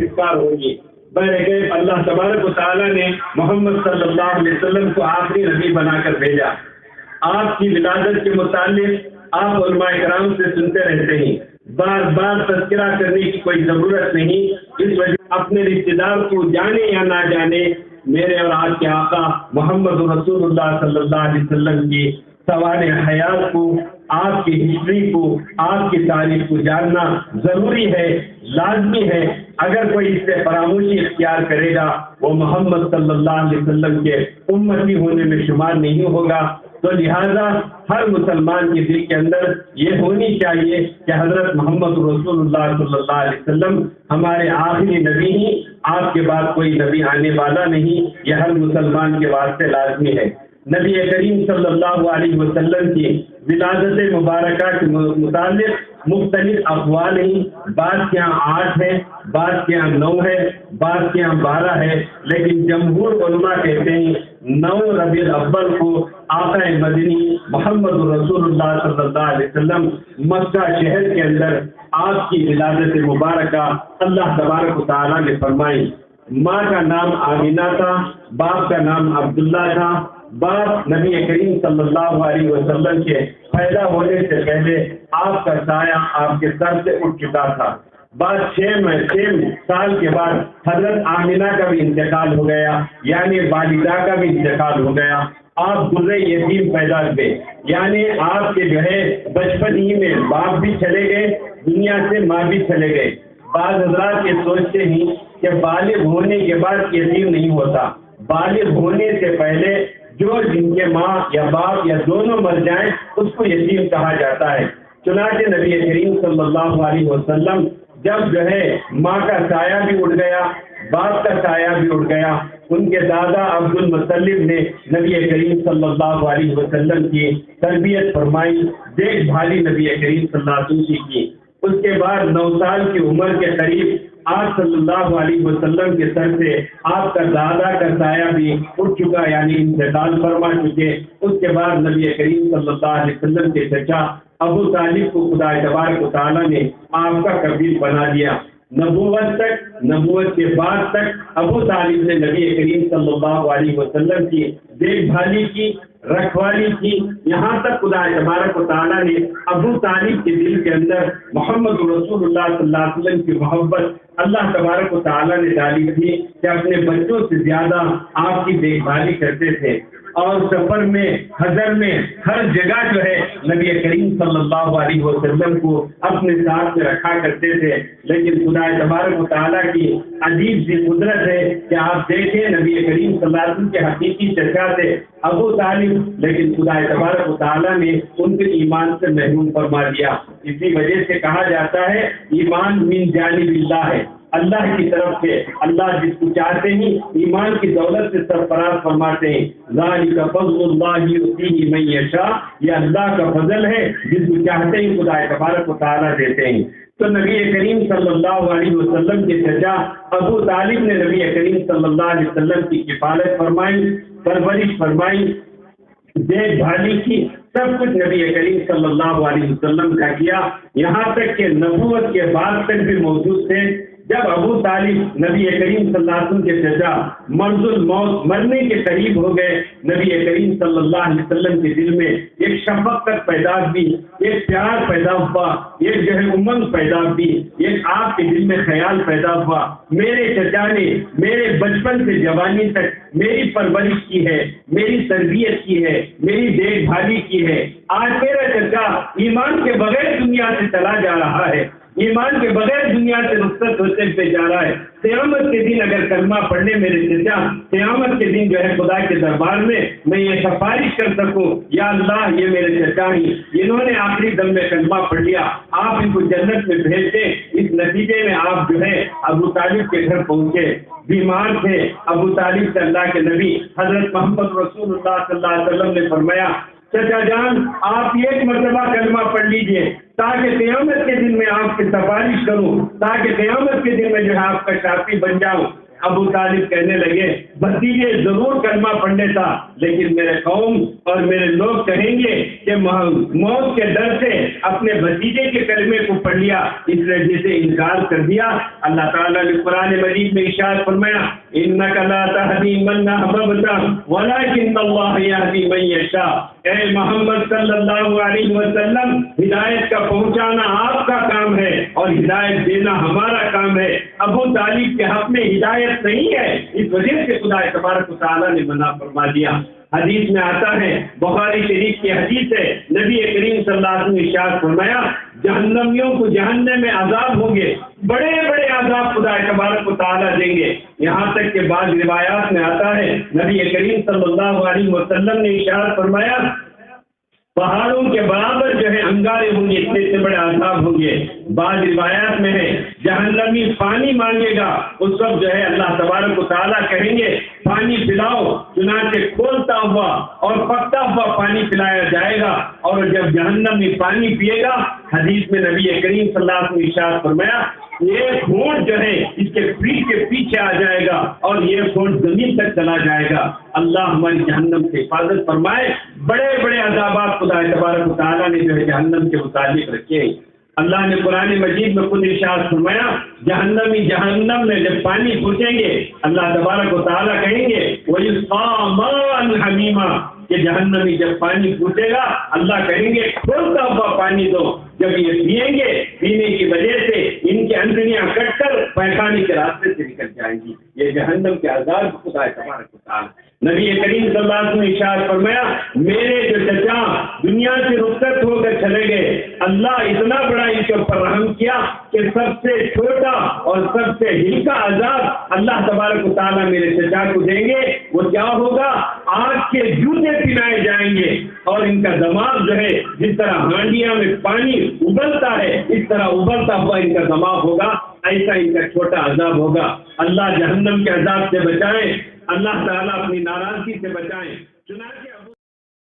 استغفار ہوگی۔ بہرکیف اللہ تبارک و تعالیٰ نے محمد صلی اللہ علیہ وسلم کو آخری نبی بنا کر بھیجا۔ آپ کی ولادت کے متعلق آپ علماء کرام سے سنتے رہتے ہیں، بار بار تذکرہ کرنے کی کوئی ضرورت نہیں۔ اس وجہ اپنے رشتے دار کو جانے یا نہ جانے، میرے اور آپ کے آقا محمد رسول اللہ صلی اللہ علیہ وسلم کی سوال حیات کو، آپ کی ہسٹری کو، آپ کی تاریخ کو جاننا ضروری ہے، لازمی ہے۔ اگر کوئی اس سے فراموشی اختیار کرے گا وہ محمد صلی اللہ علیہ وسلم کے امتی ہونے میں شمار نہیں ہوگا۔ تو لہذا ہر مسلمان کے دل کے اندر یہ ہونی چاہیے کہ حضرت محمد رسول اللہ صلی اللہ علیہ وسلم ہمارے آخری نبی ہیں، آپ کے بعد کوئی نبی آنے والا نہیں، یہ ہر مسلمان کے واسطے لازمی ہے۔ نبی کریم صلی اللہ علیہ وسلم کی ولادت مبارکہ کے متعلق مختلف اقوال ہیں، بعض کے یہاں 8 ہے، بعض کے یہاں 9 ہے، بعض کے یہاں 12 ہے، لیکن جمہور علماء کہتے ہیں 9 ربیع الاول کو آقا مدنی محمد رسول اللہ صلی اللہ علیہ وسلم مکہ شہر کے اندر آپ کی ولادت مبارکہ اللہ تبارک و تعالیٰ نے فرمائی۔ ماں کا نام آمینہ تھا، باپ کا نام عبداللہ تھا۔ باپ نبی کریم صلی اللہ علیہ وسلم کے پیدا ہونے سے پہلے آپ کا سایہ آپ کے سر سے اٹھ چکا تھا۔ بعد 6 سال کے بعد حضرت آمینہ کا بھی انتقال ہو گیا، یعنی والدہ کا بھی انتقال ہو گیا۔ آپ گزرے یتیم پیدا ہوئے، یعنی آپ کے جو ہے بچپن ہی میں باپ بھی چلے گئے دنیا سے، ماں بھی چلے گئے۔ بعض حضرات یہ سوچتے ہیں کہ بالغ ہونے کے بعد یتیم نہیں ہوتا، بالغ ہونے سے پہلے جو جن کے ماں یا باپ یا دونوں مر جائیں اس کو یتیم کہا جاتا ہے۔ چنانچہ نبی کریم صلی اللہ علیہ وسلم جب جو ہے ماں کا سایہ بھی اٹھ گیا، باپ کا سایہ بھی اٹھ گیا، ان کے دادا عبد المطلب نے نبی کریم صلی اللہ علیہ وسلم کی تربیت فرمائی، دیکھ بھالی نبی کریم صلی اللہ علیہ وسلم کی۔ اس کے بعد 9 سال کی عمر کے قریب آپ صلی اللہ علیہ وسلم کے سر سے آپ کا دادا کا سایہ بھی اٹھ چکا، یعنی انتقال فرما چکے۔ اس کے بعد نبی کریم صلی اللہ علیہ وسلم کے چچا ابو طالب کو خدا تبارک و تعالیٰ نے آپ کا کفیل بنا دیا۔ نبوت تک، نبوت کے بعد تک ابو طالب نے نبی کریم صلی اللہ علیہ وسلم کی دیکھ بھالی کی، رکھوالی کی، یہاں تک خدا تبارک و تعالیٰ نے ابو طالب کے دل کے اندر محمد رسول اللہ صلی اللہ علیہ وسلم کی محبت اللہ تبارک و تعالیٰ نے ڈالی تھی کہ اپنے بچوں سے زیادہ آپ کی دیکھ بھالی کرتے تھے، اور سفر میں، حضر میں، ہر جگہ جو ہے نبی کریم صلی اللہ علیہ وسلم کو اپنے ساتھ میں رکھا کرتے تھے۔ لیکن خدا تبارک و تعالیٰ کی عجیب سی قدرت ہے کہ آپ دیکھیں نبی کریم صلی اللہ علیہ وسلم کے حقیقی چچا تھے ابو طالب، لیکن خدا تبارک و تعالیٰ نے ان کے ایمان سے محروم فرما دیا۔ اسی وجہ سے کہا جاتا ہے ایمان من جانب اللہ ہے، اللہ کی طرف سے، اللہ جس کو چاہتے ہیں ایمان کی دولت سے سرفراز فرماتے ہیں۔ ذالک فضل اللہ یؤتیہ من یشاء، یہ اللہ کا فضل ہے، جس کو چاہتے ہیں خدا تبارک و تعالیٰ دیتے ہیں۔ تو نبی کریم صلی اللہ علیہ وسلم کے چچا ابو طالب نے نبی کریم صلی اللہ علیہ وسلم کی کفالت فرمائی، پرورش فرمائی، دیکھ بھالی کی، سب کچھ نبی کریم صلی اللہ علیہ وسلم کا کیا، یہاں تک کہ نبوت کے بعد تک بھی موجود تھے۔ جب ابو طالب نبی کریم صلی اللہ علیہ وسلم کے چچا مرض الموت، مرنے کے قریب ہو گئے، نبی کریم صلی اللہ علیہ وسلم کے دل میں ایک شفقت پیدا ہوئی، ایک پیار پیدا ہوا، ایک جو ہے امنگ پیدا ہوئی، ایک آپ کے دل میں خیال پیدا ہوا، میرے چچا نے میرے بچپن سے جوانی تک میری پرورش کی ہے، میری تربیت کی ہے، میری دیکھ بھالی کی ہے، آج میرا چچا ایمان کے بغیر دنیا سے چلا جا رہا ہے، ایمان کے بغیر دنیا سے رخصت ہوتے ہوئے جا رہا ہے۔ قیامت کے دن اگر کلمہ پڑھنے میرے چچا، قیامت کے دن جو ہے خدا کے دربار میں یہ سفارش کر سکوں، یا اللہ یہ میرے چچا ہیں، انہوں نے آخری دم میں کلمہ پڑھ لیا، آپ ان کو جنت میں بھیج دیں۔ اس نتیجے میں آپ جو ہے ابو طالب کے گھر پہنچے، بیمار تھے ابو طالب سے اللہ کے نبی حضرت محمد رسول اللہ صلی اللہ علیہ وسلم نے فرمایا چچا جان آپ ایک مرتبہ کلمہ پڑھ لیجئے تاکہ قیامت کے دن میں آپ کی سفارش کروں، تاکہ قیامت کے دن میں جو ہے آپ کا شافی بن جاؤں۔ ابو طالب کہنے لگے بھتیجے ضرور کلمہ پڑھنے تھا، لیکن میرے قوم اور میرے لوگ کہیں گے کہ موت کے ڈر سے اپنے بھتیجے کے کلمے کو پڑھ لیا، اس وجہ سے انکار کر دیا۔ اللہ تعالیٰ نے قرآن مجید میں ارشاد فرمایا انک لا تہدی من احببت ولکن اللہ یہدی من یشاء۔ اے محمد صلی اللہ علیہ وسلم، ہدایت کا پہنچانا آپ کا کام ہے اور ہدایت دینا ہمارا کام ہے۔ ابو طالب کے حق میں ہدایت نہیں ہے، اس وجہ سے خدا تبارک و تعالیٰ نے منع فرما دیا۔ حدیث میں آتا ہے، بخاری شریف کی حدیث ہے، نبی کریم صلی اللہ علیہ وسلم نے ارشاد فرمایا جہنمیوں کو جہنم میں عذاب ہوں گے، بڑے بڑے عذاب خدا تبارک و تعالیٰ دیں گے، یہاں تک کہ بعض روایات میں آتا ہے نبی کریم صلی اللہ علیہ وسلم نے ارشاد فرمایا پہاڑوں کے برابر جو ہے انگارے ہوں گے، اتنے بڑے عذاب ہوں گے۔ بعض روایات میں ہے جہنمی پانی مانگے گا، اس وقت جو ہے اللہ تبارک و تعالیٰ کہیں گے پانی پلاؤ، چنانچہ کھولتا ہوا اور پکتا ہوا پانی پلایا جائے گا، اور جب جہنمی پانی پیے گا، حدیث میں نبی کریم صلی اللہ علیہ وسلم نے ارشاد فرمایا یہ خون جو ہے اس کے پیٹ کے پیچھے آ جائے گا اور یہ خون زمین تک چلا جائے گا۔ اللہ ہماری جہنم سے حفاظت فرمائے۔ بڑے بڑے عذابات خدا تبارک و تعالیٰ نے جو ہے جہنم کے متعلق رکھے۔ اللہ نے قرآن مجید میں خود ارشاد فرمایا جہنمی جہنم میں جب پانی پوچھیں گے اللہ تبارک و تعالیٰ کہیں گے وَيُسْقَىٰ مَاءً حَمِيمًا کہ جہنمی جب پانی پوچھے گا اللہ کہیں گے کھولتا ہوا پانی دو، جب یہ پیئیں گے پینے کی وجہ سے ان کی اندڑیاں کٹ کر پیخانے کے راستے سے نکل جائیں گی۔ یہ جہنم کے عذاب خدا تبارک و تعالیٰ۔ نبی کریم صلی اللہ علیہ وسلم نے ارشاد فرمایا میرے جو چچا دنیا سے رخصت ہو کر چلے گئے، اللہ اتنا بڑا ان کے اوپر رحم کیا کہ سب سے چھوٹا اور سب سے ہلکا عذاب اللہ تبارک و تعالیٰ میرے چچا کو دیں گے۔ وہ کیا ہوگا؟ آگ کے جوتے پہنائے جائیں گے اور ان کا دماغ جو ہے جس طرح ہانڈیاں میں پانی ابلتا ہے اس طرح ابلتا ہوا ان کا دماغ ہوگا، ایسا ان کا چھوٹا عذاب ہوگا۔ اللہ جہنم کے عذاب سے بچائے، اللہ تعالیٰ اپنی ناراضگی سے بچائیں۔